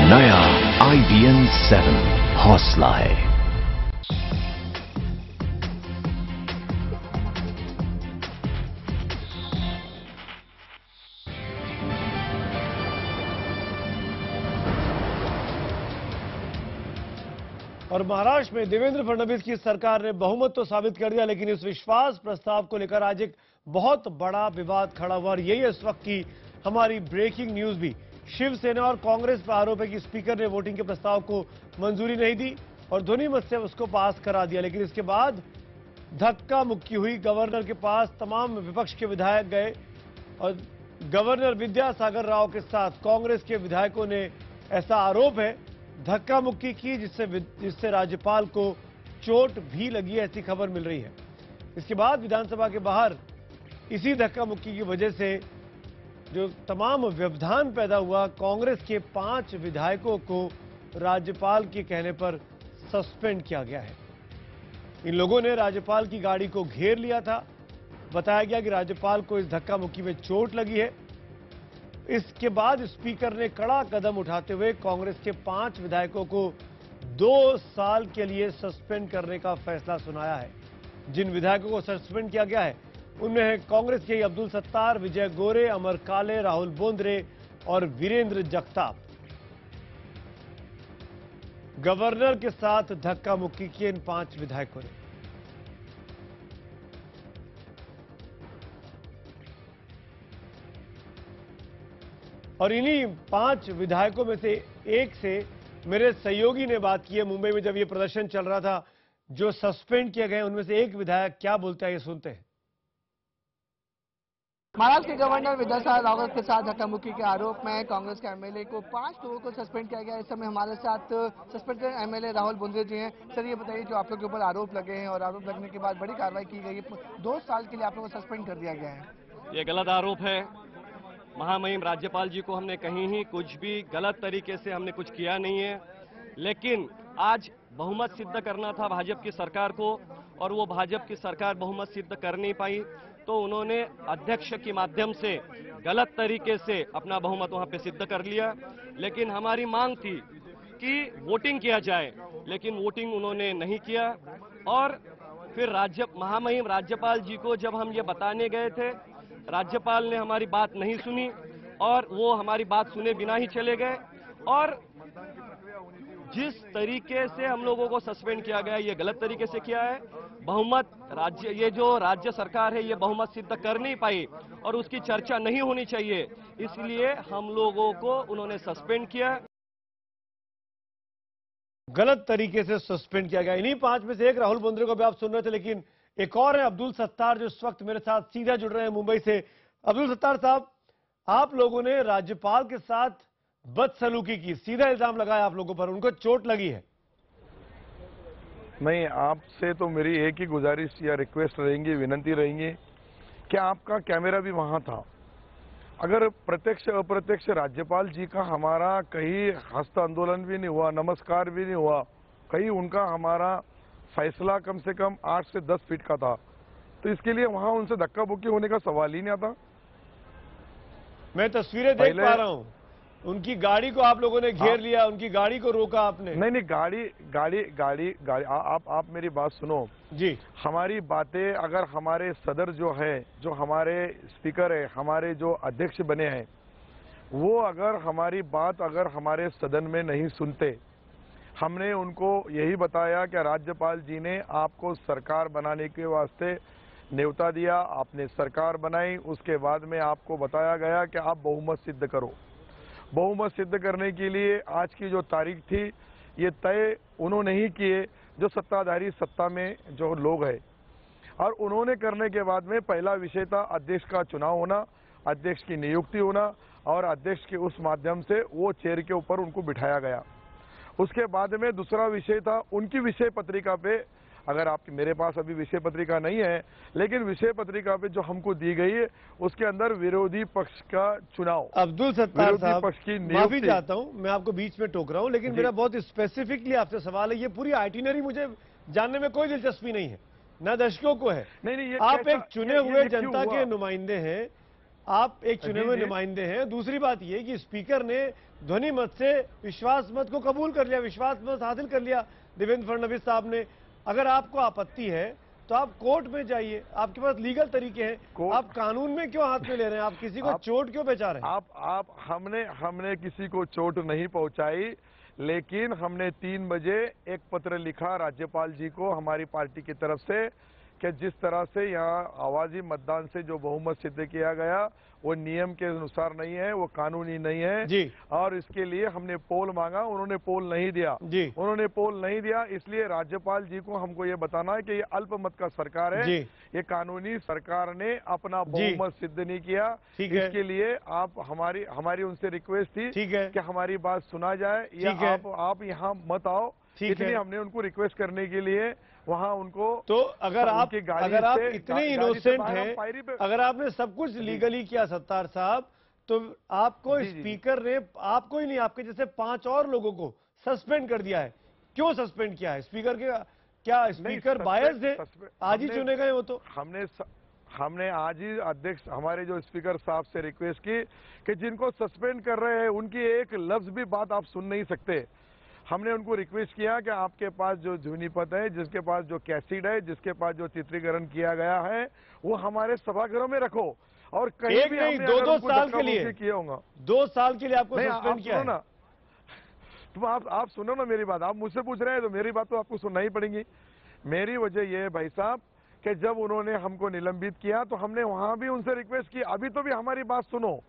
नया IBM 7 हौसला है। और महाराष्ट्र में देवेंद्र फडणवीस की सरकार ने बहुमत तो साबित कर दिया, लेकिन इस विश्वास प्रस्ताव को लेकर आज एक बहुत बड़ा विवाद खड़ा हुआ और यही इस वक्त की हमारी ब्रेकिंग न्यूज भी। शिवसेना और कांग्रेस पर आरोप है कि स्पीकर ने वोटिंग के प्रस्ताव को मंजूरी नहीं दी और ध्वनि मत से उसको पास करा दिया, लेकिन इसके बाद धक्का मुक्की हुई। गवर्नर के पास तमाम विपक्ष के विधायक गए और गवर्नर विद्यासागर राव के साथ कांग्रेस के विधायकों ने, ऐसा आरोप है, धक्का मुक्की की, जिससे राज्यपाल को चोट भी लगी, ऐसी खबर मिल रही है। इसके बाद विधानसभा के बाहर इसी धक्का मुक्की की वजह से जो तमाम व्यवधान पैदा हुआ, कांग्रेस के 5 विधायकों को राज्यपाल के कहने पर सस्पेंड किया गया है। इन लोगों ने राज्यपाल की गाड़ी को घेर लिया था। बताया गया कि राज्यपाल को इस धक्का मुक्की में चोट लगी है। इसके बाद स्पीकर ने कड़ा कदम उठाते हुए कांग्रेस के 5 विधायकों को 2 साल के लिए सस्पेंड करने का फैसला सुनाया है। जिन विधायकों को सस्पेंड किया गया है उनमें है कांग्रेस के अब्दुल सत्तार, विजय गोरे, अमर काले, राहुल बोंद्रे और वीरेंद्र जगताप। गवर्नर के साथ धक्का मुक्की की इन 5 विधायकों ने। और इन्हीं 5 विधायकों में से एक से मेरे सहयोगी ने बात की है मुंबई में, जब ये प्रदर्शन चल रहा था। जो सस्पेंड किए गए उनमें से एक विधायक क्या बोलता है, ये सुनते हैं। महाराष्ट्र के गवर्नर विद्यासागर राव के साथ धक्का मुक्की के आरोप में कांग्रेस के एमएलए को 5 लोगों को सस्पेंड किया गया। इस समय हमारे साथ सस्पेंडेड एमएलए राहुल बोंद्रे जी हैं। सर, ये बताइए, जो आप लोग के ऊपर आरोप लगे हैं और आरोप लगने के बाद बड़ी कार्रवाई की गई है, 2 साल के लिए आप लोगों को सस्पेंड कर दिया गया है। ये गलत आरोप है। महामहिम राज्यपाल जी को हमने कहीं ही कुछ भी गलत तरीके से हमने कुछ किया नहीं है, लेकिन आज बहुमत सिद्ध करना था भाजपा की सरकार को और वो भाजपा की सरकार बहुमत सिद्ध कर नहीं पाई, तो उन्होंने अध्यक्ष के माध्यम से गलत तरीके से अपना बहुमत वहां पे सिद्ध कर लिया। लेकिन हमारी मांग थी कि वोटिंग किया जाए, लेकिन वोटिंग उन्होंने नहीं किया। और फिर महामहिम राज्यपाल जी को जब हम ये बताने गए थे, राज्यपाल ने हमारी बात नहीं सुनी और वो हमारी बात सुने बिना ही चले गए। और जिस तरीके से हम लोगों को सस्पेंड किया गया, ये गलत तरीके से किया है। बहुमत ये जो राज्य सरकार है, ये बहुमत सिद्ध कर नहीं पाई और उसकी चर्चा नहीं होनी चाहिए, इसलिए हम लोगों को उन्होंने सस्पेंड किया। गलत तरीके से सस्पेंड किया गया। इन्हीं 5 में से एक राहुल बोंद्रे को भी आप सुन रहे थे, लेकिन एक और है अब्दुल सत्तार, जो इस वक्त मेरे साथ सीधा जुड़ रहे हैं मुंबई से। अब्दुल सत्तार साहब, आप लोगों ने राज्यपाल के साथ बदसलूकी की, सीधा इल्जाम लगाया आप लोगों पर, उनको चोट लगी है। नहीं, आपसे तो मेरी एक ही गुजारिश या रिक्वेस्ट रहेंगी, विनंती रहेंगी कि आपका कैमरा भी वहां था। अगर प्रत्यक्ष अप्रत्यक्ष राज्यपाल जी का हमारा कहीं हस्त आंदोलन भी नहीं हुआ, नमस्कार भी नहीं हुआ, कहीं उनका हमारा फैसला कम से कम 8 से 10 फीट का था, तो इसके लिए वहां उनसे धक्का मुक्की होने का सवाल ही नहीं आता। मैं तस्वीरें देख पा रहा हूं, उनकी गाड़ी को आप लोगों ने घेर लिया, उनकी गाड़ी को रोका आपने। नहीं, गाड़ी आप मेरी बात सुनो जी। हमारी बातें अगर हमारे सदर जो है, जो हमारे स्पीकर है, हमारे जो अध्यक्ष बने हैं, वो अगर हमारी बात अगर हमारे सदन में नहीं सुनते, हमने उनको यही बताया कि राज्यपाल जी ने आपको सरकार बनाने के वास्ते न्योता दिया, आपने सरकार बनाई, उसके बाद में आपको बताया गया कि आप बहुमत सिद्ध करो। बहुमत सिद्ध करने के लिए आज की जो तारीख थी, ये तय उन्होंने ही किए, जो सत्ताधारी सत्ता में जो लोग हैं, और उन्होंने करने के बाद में पहला विषय था अध्यक्ष का चुनाव होना, अध्यक्ष की नियुक्ति होना, और अध्यक्ष के उस माध्यम से वो चेयर के ऊपर उनको बिठाया गया। उसके बाद में दूसरा विषय था उनकी विषय पत्रिका पे, अगर आपकी मेरे पास अभी विषय पत्रिका नहीं है, लेकिन विषय पत्रिका पे जो हमको दी गई है उसके अंदर विरोधी पक्ष का चुनाव। अब्दुल सत्तार साहब, पक्ष की माफी चाहता हूं, मैं आपको बीच में टोक रहा हूं, लेकिन मेरा बहुत स्पेसिफिकली आपसे सवाल है। ये पूरी आइटिनरी मुझे जानने में कोई दिलचस्पी नहीं है, न दर्शकों को है। नहीं, आप एक चुने हुए जनता के नुमाइंदे हैं, आप एक चुने हुए जी। नुमाइंदे हैं। दूसरी बात यह कि स्पीकर ने ध्वनि मत से विश्वास मत को कबूल कर लिया, विश्वास मत हासिल कर लिया देवेंद्र फडणवीस साहब ने। अगर आपको आपत्ति है तो आप कोर्ट में जाइए, आपके पास लीगल तरीके हैं। आप कानून में क्यों हाथ में ले रहे हैं? आप किसी को चोट क्यों पहुंचा रहे हैं? हमने किसी को चोट नहीं पहुंचाई, लेकिन हमने 3 बजे एक पत्र लिखा राज्यपाल जी को हमारी पार्टी की तरफ से कि जिस तरह से यहाँ आवाजी मतदान से जो बहुमत सिद्ध किया गया वो नियम के अनुसार नहीं है, वो कानूनी नहीं है जी। और इसके लिए हमने पोल मांगा, उन्होंने पोल नहीं दिया जी। उन्होंने पोल नहीं दिया। इसलिए राज्यपाल जी को हमको ये बताना है कि ये अल्पमत का सरकार है, ये कानूनी सरकार ने अपना बहुमत सिद्ध नहीं किया। इसके लिए आप हमारी उनसे रिक्वेस्ट थी कि हमारी बात सुना जाए या आप यहाँ मत आओ, इसलिए हमने उनको रिक्वेस्ट करने के लिए वहां उनको। तो अगर आप इतने इनोसेंट हैं, अगर आपने सब कुछ लीगली किया सत्तार साहब, तो आपको स्पीकर ने आपको ही नहीं आपके जैसे 5 और लोगों को सस्पेंड कर दिया है। क्यों सस्पेंड किया है? स्पीकर के क्या स्पीकर बायस्ड है? आज ही चुने गए हो तो हमने आज ही अध्यक्ष हमारे जो स्पीकर साहब से रिक्वेस्ट की कि जिनको सस्पेंड कर रहे हैं उनकी एक लफ्ज भी बात आप सुन नहीं सकते। हमने उनको रिक्वेस्ट किया कि आपके पास जो ध्वनिपत्र है, जिसके पास जो कैसेट है, जिसके पास जो चित्रीकरण किया गया है, वो हमारे सभागृहों में रखो और कहीं भी नहीं 2 साल के लिए किया होगा। 2 साल के लिए आपको सस्पेंड किया है। तुम आप सुनो ना मेरी बात। आप मुझसे पूछ रहे हैं तो मेरी बात तो आपको सुनना ही पड़ेगी। मेरी वजह यह है भाई साहब कि जब उन्होंने हमको निलंबित किया तो हमने वहां भी उनसे रिक्वेस्ट की, अभी तो भी हमारी बात सुनो।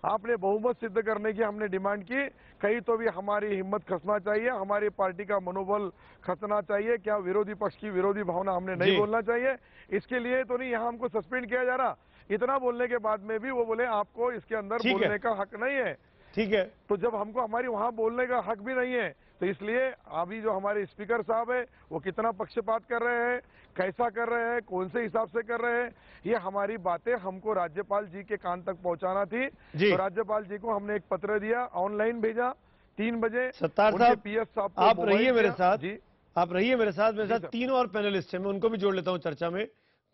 आपने बहुमत सिद्ध करने की हमने डिमांड की, कहीं तो भी हमारी हिम्मत खसना चाहिए, हमारी पार्टी का मनोबल खसना चाहिए। क्या विरोधी पक्ष की विरोधी भावना हमने नहीं बोलना चाहिए? इसके लिए तो नहीं यहाँ हमको सस्पेंड किया जा रहा। इतना बोलने के बाद में भी वो बोले आपको इसके अंदर बोलने का हक नहीं है। ठीक है, तो जब हमको हमारी वहां बोलने का हक भी नहीं है तो इसलिए अभी जो हमारे स्पीकर साहब है वो कितना पक्षपात कर रहे हैं, कैसा कर रहे हैं, कौन से हिसाब से कर रहे हैं, ये हमारी बातें हमको राज्यपाल जी के कान तक पहुंचाना थी। तो राज्यपाल जी को हमने एक पत्र दिया, ऑनलाइन भेजा 3 बजे। सत्तार साहब, PS साहब आप रहिए मेरे साथ जी, आप रहिए मेरे साथ 3 और पैनलिस्ट हैं, मैं उनको भी जोड़ लेता हूं चर्चा में।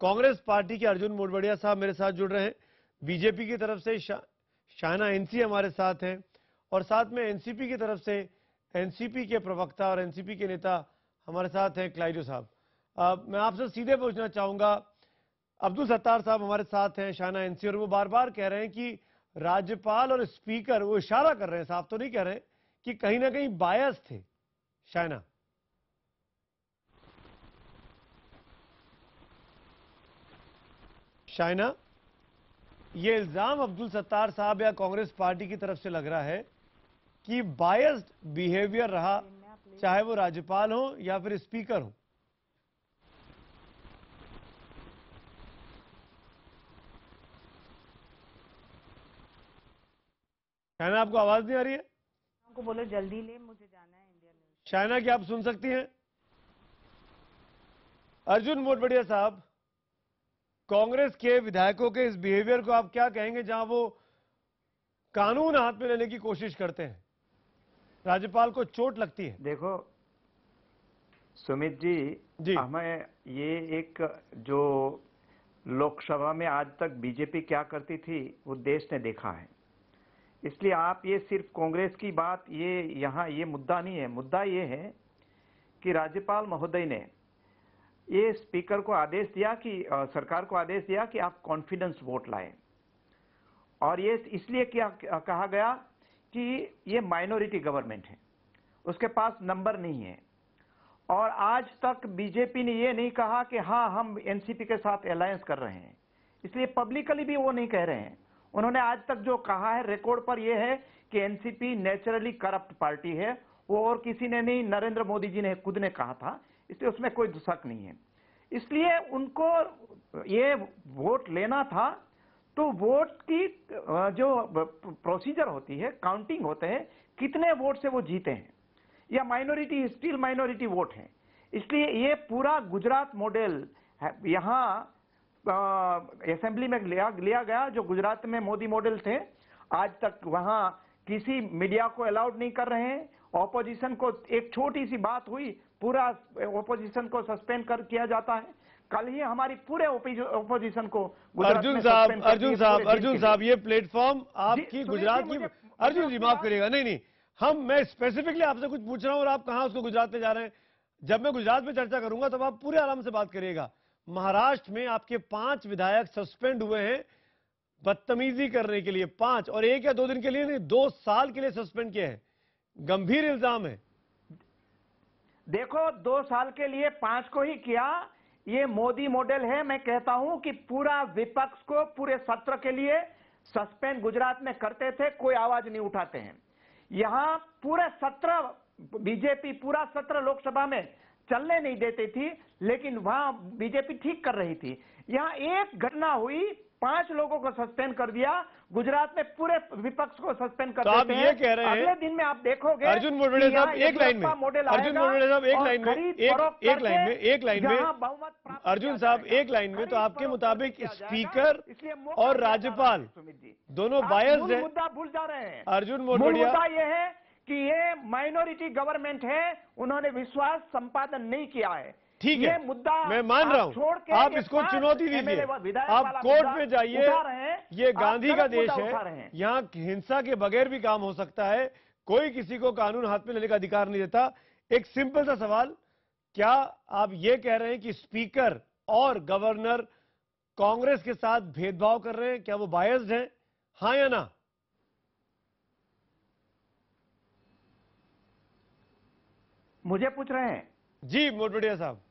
कांग्रेस पार्टी के अर्जुन मोढवाडिया साहब मेरे साथ जुड़ रहे हैं, बीजेपी की तरफ से शायना एनसी हमारे साथ हैं, और साथ में एनसीपी की तरफ से एनसीपी के प्रवक्ता और एनसीपी के नेता हमारे साथ हैं क्लाइडो साहब। मैं आपसे सीधे पूछना चाहूंगा, अब्दुल सत्तार साहब हमारे साथ हैं शायना एनसी, और वो बार बार कह रहे हैं कि राज्यपाल और स्पीकर, वो इशारा कर रहे हैं, साफ तो नहीं कह रहे, कि कहीं ना कहीं बायस थे। शायना, ये इल्जाम अब्दुल सत्तार साहब या कांग्रेस पार्टी की तरफ से लग रहा है कि बायस्ड बिहेवियर रहा, चाहे वो राज्यपाल हो या फिर स्पीकर हो। शायना, आपको आवाज नहीं आ रही है? हमको बोलो जल्दी ले, मुझे जाना है इंडिया न्यूज। शायना, क्या आप सुन सकती हैं? अर्जुन मोढवाडिया साहब, कांग्रेस के विधायकों के इस बिहेवियर को आप क्या कहेंगे, जहां वो कानून हाथ में लेने की कोशिश करते हैं, राज्यपाल को चोट लगती है? देखो सुमित जी, हमें ये एक जो लोकसभा में आज तक बीजेपी क्या करती थी वो देश ने देखा है। इसलिए आप ये सिर्फ कांग्रेस की बात, ये यहाँ ये मुद्दा नहीं है। मुद्दा ये है कि राज्यपाल महोदय ने ये स्पीकर को आदेश दिया कि सरकार को आदेश दिया कि आप कॉन्फिडेंस वोट लाएं, और ये इसलिए क्या कहा गया कि ये माइनॉरिटी गवर्नमेंट है, उसके पास नंबर नहीं है। और आज तक बीजेपी ने ये नहीं कहा कि हाँ हम एनसीपी के साथ अलायंस कर रहे हैं, इसलिए पब्लिकली भी वो नहीं कह रहे हैं। उन्होंने आज तक जो कहा है रिकॉर्ड पर यह है कि एनसीपी नेचुरली करप्ट पार्टी है, वो और किसी ने नहीं, नरेंद्र मोदी जी ने खुद ने कहा था, इसलिए उसमें कोई शक नहीं है। इसलिए उनको ये वोट लेना था, तो वोट की जो प्रोसीजर होती है, काउंटिंग होते हैं, कितने वोट से वो जीते हैं, या माइनॉरिटी स्टिल माइनॉरिटी वोट है। इसलिए ये पूरा गुजरात मॉडल यहाँ असेंबली में लिया गया, जो गुजरात में मोदी मॉडल थे। आज तक वहां किसी मीडिया को अलाउड नहीं कर रहे हैं, ऑपोजिशन को एक छोटी सी बात हुई पूरा ऑपोजिशन को सस्पेंड किया जाता है। कल ही हमारी पूरे ओपोजिशन को अर्जुन साहब ये प्लेटफॉर्म आपकी गुजरात की, अर्जुन जी माफ करिएगा, नहीं मैं स्पेसिफिकली आपसे कुछ पूछ रहा हूं और आप कहां उसको गुजरात में जा रहे हैं। जब मैं गुजरात में चर्चा करूंगा तब आप पूरे आराम से बात करिएगा। महाराष्ट्र में आपके 5 विधायक सस्पेंड हुए हैं बदतमीजी करने के लिए, 5, और 1 या 2 दिन के लिए नहीं, 2 साल के लिए सस्पेंड किए हैं। गंभीर इल्जाम है। देखो 2 साल के लिए 5 को ही किया, ये मोदी मॉडल है। मैं कहता हूं कि पूरा विपक्ष को पूरे सत्र के लिए सस्पेंड गुजरात में करते थे, कोई आवाज नहीं उठाते हैं। यहां पूरे सत्र बीजेपी पूरा सत्र लोकसभा में चलने नहीं देती थी, लेकिन वहां बीजेपी ठीक कर रही थी। यहां एक घटना हुई, 5 लोगों को सस्पेंड कर दिया। गुजरात में पूरे विपक्ष को सस्पेंड कर देते हैं। आप ये कह रहे हैं, अगले दिन में आप देखोगे अर्जुन मोढवाडिया साहब एक लाइन में, अर्जुन मोढवाडिया साहब एक लाइन में, अर्जुन साहब एक लाइन में, तो आपके मुताबिक स्पीकर और राज्यपाल दोनों बायस्ड है। मुद्दा भूल जा रहे हैं अर्जुन मोढवाडिया। मुद्दा ये है कि ये माइनॉरिटी गवर्नमेंट है, उन्होंने विश्वास संपादन नहीं किया है। ठीक है, मुद्दा मैं मान रहा हूं, आप इसको चुनौती दीजिए, आप कोर्ट में जाइए। ये गांधी का देश है, यहाँ हिंसा के बगैर भी काम हो सकता है, कोई किसी को कानून हाथ में लेने का अधिकार नहीं देता। एक सिंपल सा सवाल, क्या आप ये कह रहे हैं कि स्पीकर और गवर्नर कांग्रेस के साथ भेदभाव कर रहे हैं? क्या वो बायस्ड हैं, हाँ या ना? मुझे पूछ रहे हैं? जी मोढवाडिया साहब।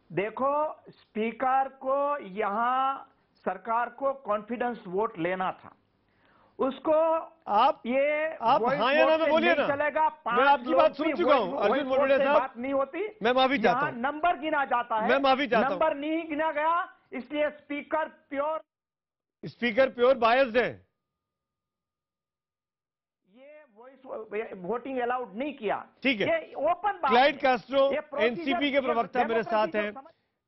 देखो, स्पीकर को यहां सरकार को कॉन्फिडेंस वोट लेना था, उसको आप हाँ या ना में बोलिए ना, चलेगा। मैं आपकी बात सुन चुका हूं अर्जुन मोढवाडिया साहब, बात नहीं होती। मैं माफी चाहता हूं, नंबर गिना जाता है, मैं माफी चाहता हूं, नंबर नहीं गिना गया, इसलिए स्पीकर प्योर बायस्ड है। वोटिंग अलाउड नहीं किया। ठीक है, ये ओपन बात। क्लाइड कास्ट्रो एनसीपी के प्रवक्ता मेरे साथ हैं।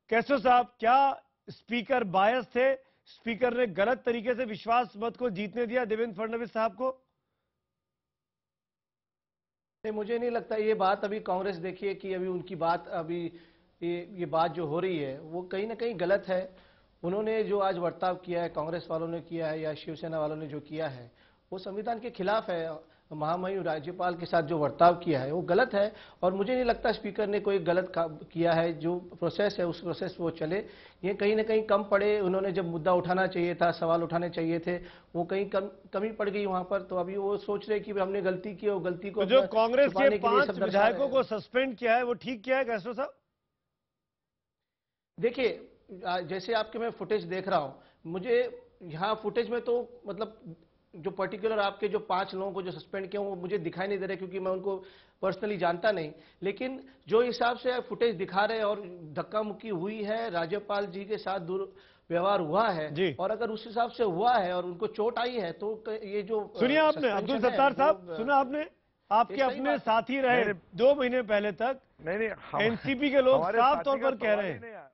कैस्ट्रो साहब, क्या स्पीकर बायस थे? स्पीकर ने गलत तरीके से विश्वास मत को जीतने दिया देवेंद्र फडणवीस साहब को? नहीं, मुझे नहीं लगता। ये बात अभी कांग्रेस, देखिए कि अभी उनकी बात, अभी ये बात जो हो रही है वो कहीं ना कहीं गलत है। उन्होंने जो आज बर्ताव किया है, कांग्रेस वालों ने किया है या शिवसेना वालों ने जो किया है, वो संविधान के खिलाफ है। महामहिम राज्यपाल के साथ जो बर्ताव किया है वो गलत है, और मुझे नहीं लगता स्पीकर ने कोई गलत किया है। जो प्रोसेस है उस प्रोसेस पे वो चले। ये कहीं ना कहीं कम पड़े, उन्होंने जब मुद्दा उठाना चाहिए था, सवाल उठाने चाहिए थे, वो कहीं कमी पड़ गई वहां पर। तो अभी वो सोच रहे कि हमने गलती की, और गलती को तो जो कांग्रेस के 5 विधायकों को सस्पेंड किया है वो ठीक किया है कैस्ट्रो साहब? देखिए, जैसे आपके मैं फुटेज देख रहा हूं, मुझे यहाँ फुटेज में तो मतलब जो पर्टिकुलर आपके जो 5 लोगों को जो सस्पेंड किया वो मुझे दिखाई नहीं दे रहा, क्योंकि मैं उनको पर्सनली जानता नहीं। लेकिन जो हिसाब से फुटेज दिखा रहे और धक्का मुक्की हुई है, राज्यपाल जी के साथ दुर्व्यवहार हुआ है, और अगर उस हिसाब से हुआ है और उनको चोट आई है, तो ये जो सुनिए आपने अब्दुल सत्तार साहब, सुना आपने, आपके अपने साथी रहे 2 महीने पहले तक। नहीं, एनसीपी के लोग साफ तौर पर कह रहे हैं।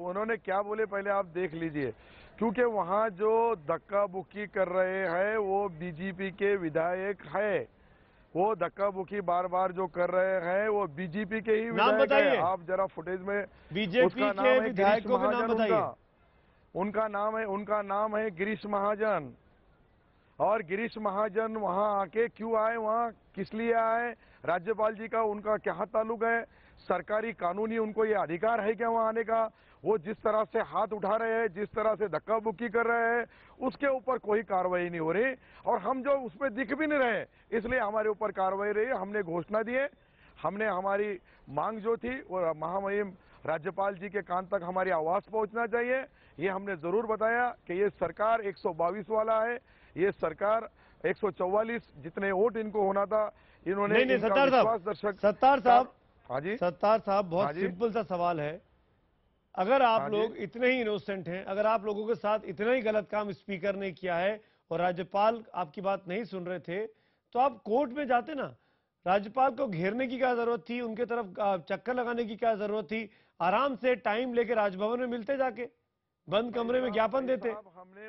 उन्होंने क्या बोले पहले आप देख लीजिए, क्योंकि वहां जो धक्का बुक्की कर रहे हैं वो बीजेपी के विधायक है। वो धक्का बुक्की बार बार जो कर रहे हैं वो बीजेपी के ही विधायक है। आप जरा फुटेज में बीजेपी के विधायकों के नाम बताइए। उनका नाम है गिरीश महाजन। और गिरीश महाजन वहां आके क्यों आए, वहां किस लिए आए, राज्यपाल जी का उनका क्या ताल्लुक है, सरकारी कानूनी उनको ये अधिकार है क्या वहां आने का? वो जिस तरह से हाथ उठा रहे हैं, जिस तरह से धक्का बुक्की कर रहे हैं, उसके ऊपर कोई कार्रवाई नहीं हो रही, और हम जो उसमें दिख भी नहीं रहे, इसलिए हमारे ऊपर कार्रवाई रही। हमने घोषणा दी है, हमने हमारी मांग जो थी वो महामहिम राज्यपाल जी के कान तक हमारी आवाज पहुंचना चाहिए। ये हमने जरूर बताया कि ये सरकार 122 वाला है, ये सरकार 144 जितने वोट इनको होना था इन्होंने नहीं, सत्तार साहब, हाँ जी सत्तार साहब, बहुत सिंपल सा सवाल है। अगर आप लोग इतने ही इनोसेंट हैं, अगर आप लोगों के साथ इतना ही गलत काम स्पीकर ने किया है और राज्यपाल आपकी बात नहीं सुन रहे थे, तो आप कोर्ट में जाते ना। राज्यपाल को घेरने की क्या जरूरत थी, उनके तरफ चक्कर लगाने की क्या जरूरत थी? आराम से टाइम लेके राजभवन में मिलते, जाके बंद कमरे में ज्ञापन देते। हमने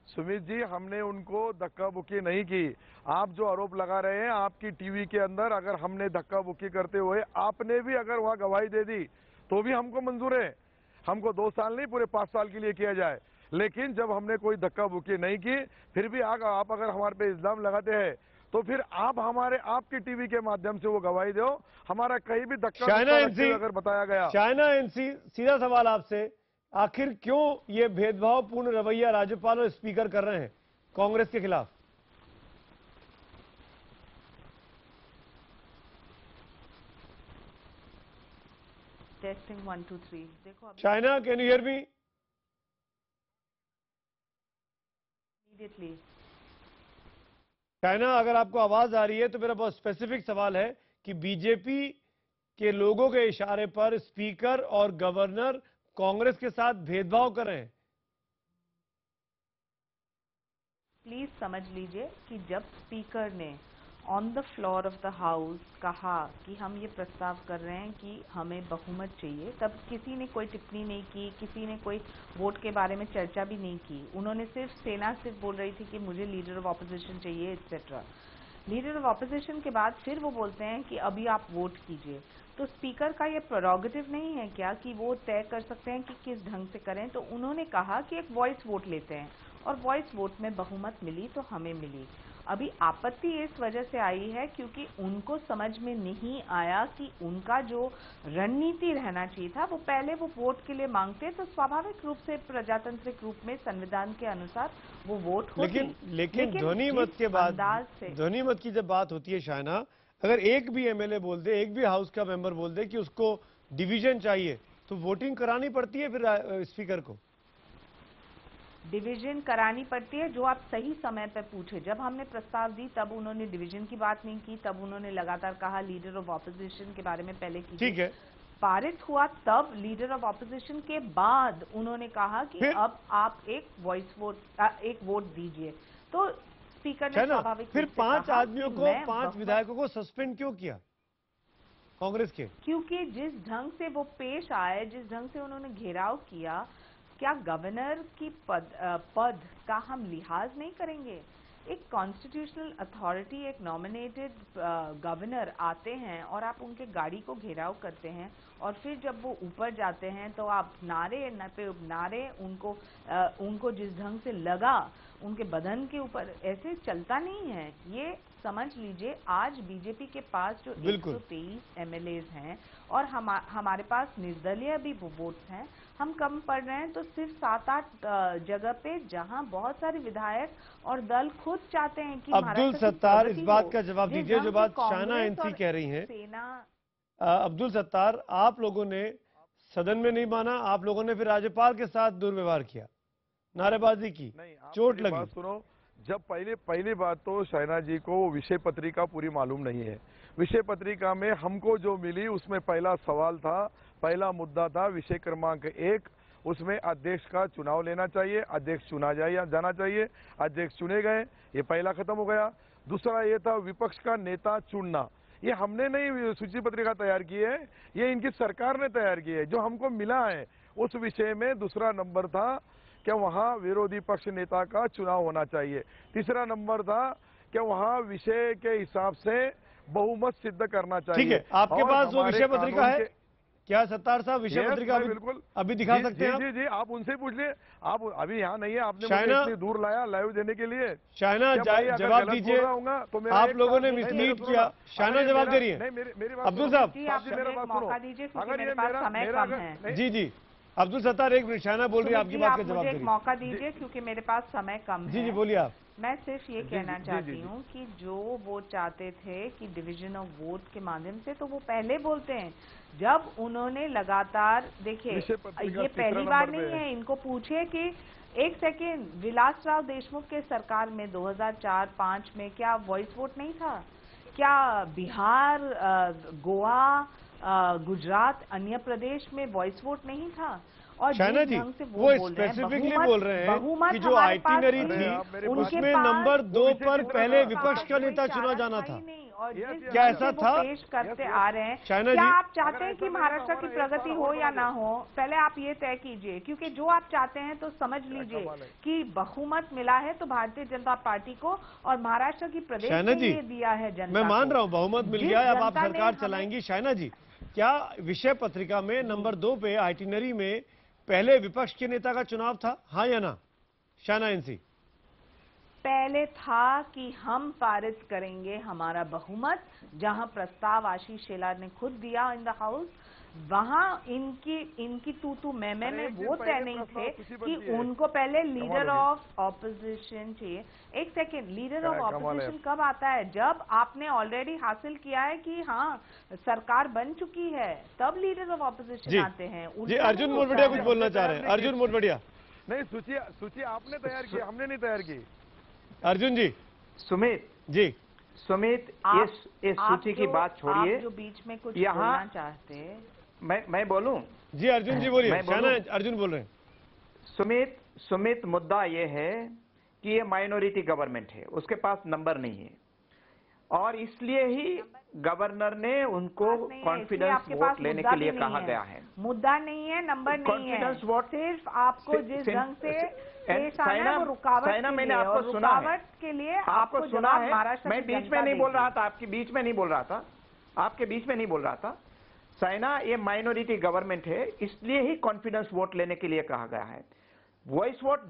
सुमित जी, हमने उनको धक्का बुक्की नहीं की। आप जो आरोप लगा रहे हैं आपकी टीवी के अंदर, अगर हमने धक्का बुक्की करते हुए आपने भी अगर वहां गवाही दे दी तो भी हमको मंजूर है। हमको 2 साल नहीं पूरे 5 साल के लिए किया जाए, लेकिन जब हमने कोई धक्का बुक्की नहीं की, फिर भी आप अगर हमारे पे इल्जाम लगाते हैं तो फिर आप हमारे आपकी टीवी के माध्यम से वो गवाही दो। हमारा कहीं भी धक्का अगर बताया गया। शाइना एनसी, सीधा सवाल आपसे, आखिर क्यों ये भेदभावपूर्ण रवैया राज्यपाल और स्पीकर कर रहे हैं कांग्रेस के खिलाफ? टेस्टिंग 1 2 3 देखो Shaina, can you hear me? Immediately Shaina, अगर आपको आवाज आ रही है तो मेरा बहुत स्पेसिफिक सवाल है कि बीजेपी के लोगों के इशारे पर स्पीकर और गवर्नर कांग्रेस के साथ भेदभाव कर रहे हैं। प्लीज समझ लीजिए कि जब स्पीकर ने on the floor of the house कहा कि हम ये प्रस्ताव कर रहे हैं कि हमें बहुमत चाहिए, तब किसी ने कोई टिप्पणी नहीं की, किसी ने कोई वोट के बारे में चर्चा भी नहीं की। उन्होंने सेना सिर्फ बोल रही थी कि मुझे लीडर ऑफ ऑपोजिशन चाहिए एक्सेट्रा। लीडर ऑफ ऑपोजिशन के बाद फिर वो बोलते हैं कि अभी आप वोट कीजिए। तो स्पीकर का ये प्रोरोगेटिव नहीं है क्या कि वो तय कर सकते हैं कि किस ढंग से करें? तो उन्होंने कहा कि एक वॉइस वोट लेते हैं और वॉइस वोट में बहुमत मिली तो हमें मिली। अभी आपत्ति इस वजह से आई है क्योंकि उनको समझ में नहीं आया कि उनका जो रणनीति रहना चाहिए था, वो पहले वो वोट के लिए मांगते तो स्वाभाविक रूप से प्रजातांत्रिक रूप में संविधान के अनुसार वो वोट होती। लेकिन ध्वनि मत के बाद, ध्वनि मत की जब बात होती है शाइना, अगर एक भी एमएलए बोल दे, एक भी हाउस का मेंबर बोल दे कि उसको डिवीजन चाहिए, तो वोटिंग करानी पड़ती है फिर स्पीकर को? डिवीजन करानी पड़ती है। जो आप सही समय पर पूछे, जब हमने प्रस्ताव दी तब उन्होंने डिवीजन की बात नहीं की, तब उन्होंने लगातार कहा लीडर ऑफ ऑपोजिशन के बारे में पहले की। ठीक है, पारित हुआ तब लीडर ऑफ ऑपोजिशन के बाद उन्होंने कहा कि अब आप एक वॉइस वोट, एक वोट दीजिए। तो स्पीकर ने स्वाभाविक फिर 5 आदमियों को, 5 विधायकों को सस्पेंड क्यों किया कांग्रेस के? क्योंकि जिस ढंग से वो पेश आए, जिस ढंग से उन्होंने घेराव किया, क्या गवर्नर की पद का हम लिहाज नहीं करेंगे? एक कॉन्स्टिट्यूशनल अथॉरिटी, एक नॉमिनेटेड गवर्नर आते हैं और आप उनके गाड़ी को घेराव करते हैं और फिर जब वो ऊपर जाते हैं तो आप नारे पे नारे उनको जिस ढंग से लगा उनके बदन के ऊपर, ऐसे चलता नहीं है। ये समझ लीजिए आज बीजेपी के पास जो 123 एमएलएज हैं और हमारे पास निर्दलीय भी वोट्स हैं, हम कम पड़ रहे हैं तो सिर्फ 7-8 जगह पे जहां बहुत सारे विधायक और दल खुद चाहते हैं कि अब्दुल सत्तार, इस बात का जवाब दीजिए जो बात शाइना एनसी कह रही हैं। अब्दुल सत्तार, आप लोगों ने सदन में नहीं माना, आप लोगों ने फिर राज्यपाल के साथ दुर्व्यवहार किया, नारेबाजी की, चोट लगी। सुनो, जब पहली बात तो शाइना जी को विषय पत्रिका पूरी मालूम नहीं है। विषय पत्रिका में हमको जो मिली उसमें पहला सवाल था, पहला मुद्दा था विषय क्रमांक 1, उसमें अध्यक्ष का चुनाव लेना चाहिए, अध्यक्ष चुना जाना चाहिए, अध्यक्ष चुने गए, ये पहला खत्म हो गया। दूसरा ये था विपक्ष का नेता चुनना, ये हमने नहीं सूची पत्रिका तैयार की है, ये इनकी सरकार ने तैयार की है, जो हमको मिला है उस विषय में दूसरा नंबर था कि वहां विरोधी पक्ष नेता का चुनाव होना चाहिए। तीसरा नंबर था कि वहां विषय के हिसाब से बहुमत सिद्ध करना चाहिए। ठीक है, आपके पास वो विषय पत्रिका है क्या सत्तार साहब? विषय पत्रिका बिल्कुल अभी दिखा सकते हैं? जी, आप उनसे पूछ लिए, आप अभी यहाँ नहीं है, आपने मुझे इतनी दूर लाया लाइव देने के लिए। शाइना जवाब दीजिए, तो आप लोगों ने मिसलीड किया। शाइना जवाब दे रही है। अब्दुल साहब, अगर ये समय कम है। जी अब्दुल सत्तार, एक मिनट, शाइना बोल रही है, आपकी बात का जवाब दीजिए। मौका दीजिए क्योंकि मेरे पास समय कम है। जी बोलिए आप। मैं सिर्फ ये कहना चाहती हूँ कि जो वो चाहते थे कि डिवीजन ऑफ वोट के माध्यम से, तो वो पहले बोलते हैं। जब उन्होंने लगातार, देखिए ये पहली बार नहीं है, इनको पूछिए कि एक सेकेंड, विलासराव देशमुख के सरकार में 2004-5 में क्या वॉइस वोट नहीं था? क्या बिहार, गोवा, गुजरात, अन्य प्रदेश में वॉइस वोट नहीं था? और शाइना जी, वो स्पेसिफिकली बोल रहे हैं कि जो आइटिनरी थी उसमें नंबर 2 पर पहले विपक्ष का नेता चुना जाना था। और क्या ऐसा था? पेश करते आ रहे हैं, शाइना क्या जी, आप चाहते हैं कि महाराष्ट्र की प्रगति हो या ना हो? पहले आप ये तय कीजिए, क्योंकि जो आप चाहते हैं तो समझ लीजिए कि बहुमत मिला है तो भारतीय जनता पार्टी को, और महाराष्ट्र की प्रदेश के लिए दिया है जनता। मैं मान रहा हूँ बहुमत मिल गया है, अब आप सरकार चलाएंगी। शाइना जी, क्या विषय पत्रिका में नंबर 2 पे आइटिनरी में पहले विपक्ष के नेता का चुनाव था, हाँ या ना? शाना एनसी पहले था कि हम पारित करेंगे हमारा बहुमत, जहां प्रस्ताव आशीष शेलार ने खुद दिया इन द हाउस, वहां इनकी तू मैं में वो तय नहीं थे कि उनको पहले लीडर ऑफ ऑपोजिशन चाहिए। एक सेकेंड, लीडर ऑफ ऑपोजिशन कब आता है? जब आपने ऑलरेडी हासिल किया है कि हाँ सरकार बन चुकी है, तब लीडर ऑफ ऑपोजिशन आते हैं। जी अर्जुन मोरवडिया कुछ बोलना चाह रहे हैं। अर्जुन मोरवडिया। नहीं, सूची आपने तैयार की, हमने नहीं तैयार की। अर्जुन जी। सुमित जी। सुमित, इस सूची की बात छोड़िए, जो बीच में कुछ बोलना चाहते, मैं बोलूं? जी अर्जुन जी बोलिए। अर्जुन बोल रहे हैं। सुमित मुद्दा ये है कि ये माइनॉरिटी गवर्नमेंट है, उसके पास नंबर नहीं है, और इसलिए ही गवर्नर ने उनको कॉन्फिडेंस वोट लेने के लिए कहा गया है। मुद्दा नहीं है, नंबर नहीं है, कॉन्फिडेंस वोट सिर्फ आपको जिस ढंग से पेश आना है वो रुकावट के लिए, मैंने आपको सुना है, के लिए आपको सुना है। मैं बीच में नहीं बोल रहा था, आपके बीच में नहीं बोल रहा था, आपके बीच में नहीं बोल रहा था। साइना, ये माइनॉरिटी गवर्नमेंट है, इसलिए ही कॉन्फिडेंस वोट लेने के लिए कहा गया है। वॉइस वोट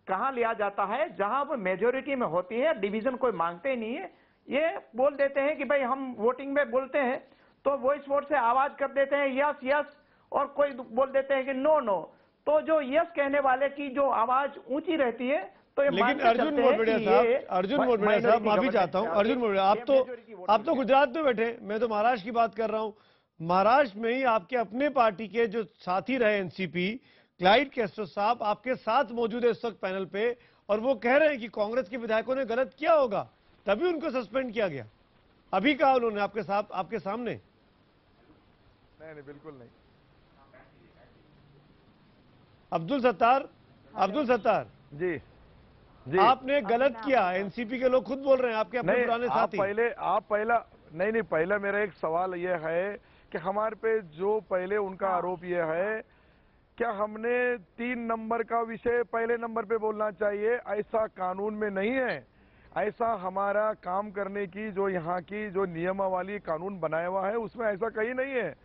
कहां लिया जाता है? जहां वो मेजोरिटी में होती है, डिवीजन कोई मांगते ही नहीं है, ये बोल देते हैं कि भाई हम वोटिंग में बोलते हैं, तो वॉइस वोट से आवाज कर देते हैं यस यस, और कोई बोल देते हैं कि नो नो। तो जो यस कहने वाले की जो आवाज ऊंची रहती है, तो ये लेकिन अर्जुन मोरवडिया साहब माफी चाहता हूं। अर्जुन मोरवडिया, आप तो गुजरात में बैठे, मैं तो महाराष्ट्र की बात कर रहा हूं। महाराष्ट्र में ही आपके अपने पार्टी के जो साथी रहे एनसीपी, क्लाइड कैस्ट्रो साहब आपके साथ मौजूद है इस वक्त पैनल पे, और वो कह रहे हैं कि कांग्रेस के विधायकों ने गलत किया होगा तभी उनको सस्पेंड किया गया। अभी कहा उन्होंने आपके सामने। नहीं, बिल्कुल नहीं। अब्दुल सत्तार जी, आपने गलत किया, एनसीपी के लोग खुद बोल रहे हैं, आपके अपने पुराने साथी। पहला मेरा एक सवाल यह है कि हमारे पे जो पहले उनका आरोप यह है, क्या हमने 3 नंबर का विषय पहले नंबर पे बोलना चाहिए? ऐसा कानून में नहीं है। ऐसा हमारा काम करने की जो यहाँ की जो नियमावली कानून बनाया हुआ है उसमें ऐसा कहीं नहीं है।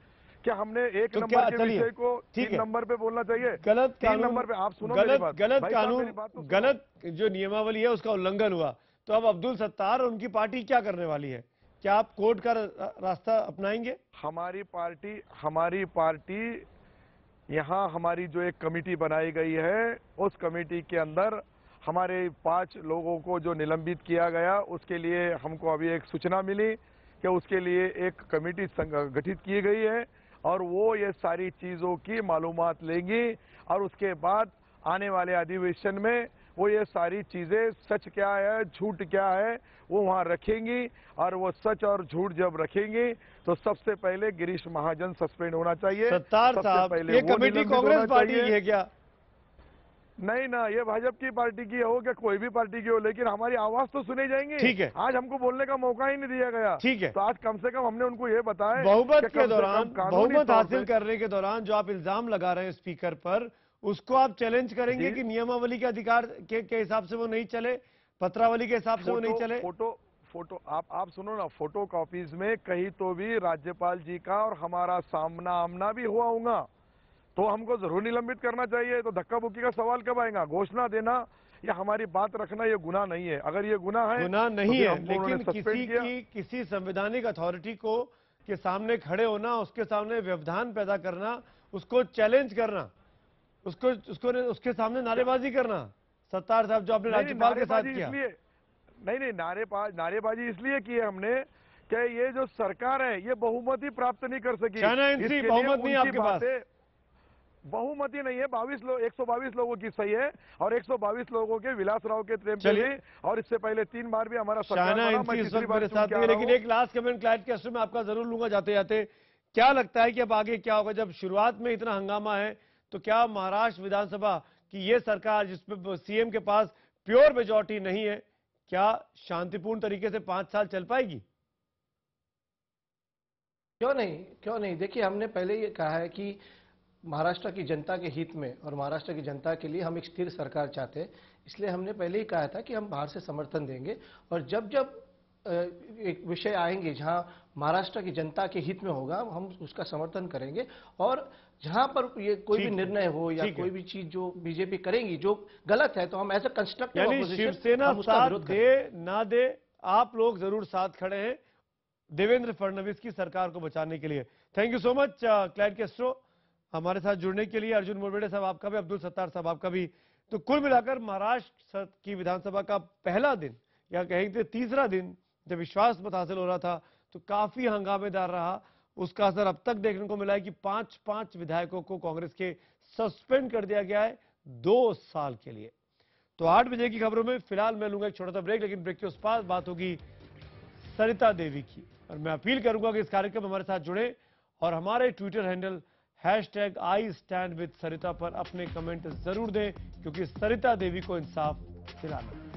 क्या हमने 1 नंबर के विषय को 3 नंबर पे बोलना चाहिए? गलत कानून नंबर पे आप सुनो, गलत कानून, गलत जो नियमावली है उसका उल्लंघन हुआ, तो अब अब्दुल सत्तार और उनकी पार्टी क्या करने वाली है? क्या आप कोर्ट का रास्ता अपनाएंगे? हमारी पार्टी यहाँ हमारी जो एक कमेटी बनाई गई है, उस कमेटी के अंदर हमारे 5 लोगों को जो निलंबित किया गया, उसके लिए हमको अभी एक सूचना मिली कि उसके लिए एक कमेटी गठित की गई है, और वो ये सारी चीजों की मालूमात लेंगी, और उसके बाद आने वाले अधिवेशन में वो ये सारी चीजें सच क्या है झूठ क्या है वो वहां रखेंगी, और वो सच और झूठ जब रखेंगी तो सबसे पहले गिरीश महाजन सस्पेंड होना चाहिए। सत्तार साहब, ये कमेटी कांग्रेस पार्टी की है क्या? नहीं ना, ये भाजपा की पार्टी की हो, क्या कोई भी पार्टी की हो, लेकिन हमारी आवाज तो सुनी जाएंगी। ठीक है, आज हमको बोलने का मौका ही नहीं दिया गया। ठीक है, तो आज कम से कम हमने उनको ये बताया, बहुमत के दौरान, बहुमत हासिल करने के दौरान जो आप इल्जाम लगा रहे हैं स्पीकर पर, उसको आप चैलेंज करेंगे कि नियमावली के अधिकार के हिसाब से वो नहीं चले, पत्रावली के हिसाब से वो नहीं चले? फोटो आप सुनो ना, फोटो कॉपीज में कहीं तो भी राज्यपाल जी का और हमारा सामना आमना भी हुआ होगा, तो हमको जरूर निलंबित करना चाहिए। तो धक्का बुक्की का सवाल कब आएगा? घोषणा देना या हमारी बात रखना ये गुनाह नहीं है। अगर ये गुनाह है, गुनाह नहीं है, लेकिन किसी संवैधानिक अथॉरिटी को के सामने खड़े होना, उसके सामने व्यवधान पैदा करना, उसको चैलेंज करना, उसके सामने नारेबाजी करना, सत्तार साहब जो आपने राज्यपाल के साथ किया। नहीं, नारेबाजी इसलिए की है हमने कि ये जो सरकार है ये बहुमति प्राप्त नहीं कर सकी। बहुमत नहीं आपके पास, बहुमति नहीं है। 122 लोगों की सही है, और 122 लोगों के विलासराव के प्रेम से, और इससे पहले 3 बार भी हमारा सरकार। लेकिन एक लास्ट कमेंट क्लाइड कैस्ट्रो में आपका जरूर लूंगा जाते जाते, क्या लगता है कि अब आगे क्या होगा? जब शुरुआत में इतना हंगामा है, तो क्या महाराष्ट्र विधानसभा की ये सरकार जिसपे सीएम के पास प्योर मेजॉरिटी नहीं है, क्या शांतिपूर्ण तरीके से 5 साल चल पाएगी? क्यों नहीं। देखिए, हमने पहले ये कहा है कि महाराष्ट्र की जनता के हित में और महाराष्ट्र की जनता के लिए हम एक स्थिर सरकार चाहते हैं, इसलिए हमने पहले ही कहा था कि हम बाहर से समर्थन देंगे, और जब जब एक विषय आएंगे जहां महाराष्ट्र की जनता के हित में होगा, हम उसका समर्थन करेंगे। और जहां पर ये कोई भी निर्णय हो या कोई भी चीज जो बीजेपी करेंगी जो गलत है, तो हम as a constructive opposition Shiv Sena साथ दे ना दे, आप लोग जरूर साथ खड़े हैं देवेंद्र फडणवीस की सरकार को बचाने के लिए। Thank you so much Clyde Castro हमारे साथ जुड़ने के लिए। अर्जुन मोरबेड़े साहब आपका भी, अब्दुल सत्तार साहब आपका भी। तो कुल मिलाकर महाराष्ट्र की विधानसभा का पहला दिन या कहेंगे तीसरा दिन जब विश्वास मत हासिल हो रहा था तो काफी हंगामेदार रहा। उसका असर अब तक देखने को मिला है कि 5 विधायकों को कांग्रेस के सस्पेंड कर दिया गया है 2 साल के लिए। तो 8 बजे की खबरों में फिलहाल मैं लूंगा एक छोटा सा ब्रेक, लेकिन ब्रेक के उस पार बात होगी सरिता देवी की। और मैं अपील करूंगा कि इस कार्यक्रम में हमारे साथ जुड़े और हमारे ट्विटर हैंडल #IStandWithSarita पर अपने कमेंट जरूर दें, क्योंकि सरिता देवी को इंसाफ दिलाना है।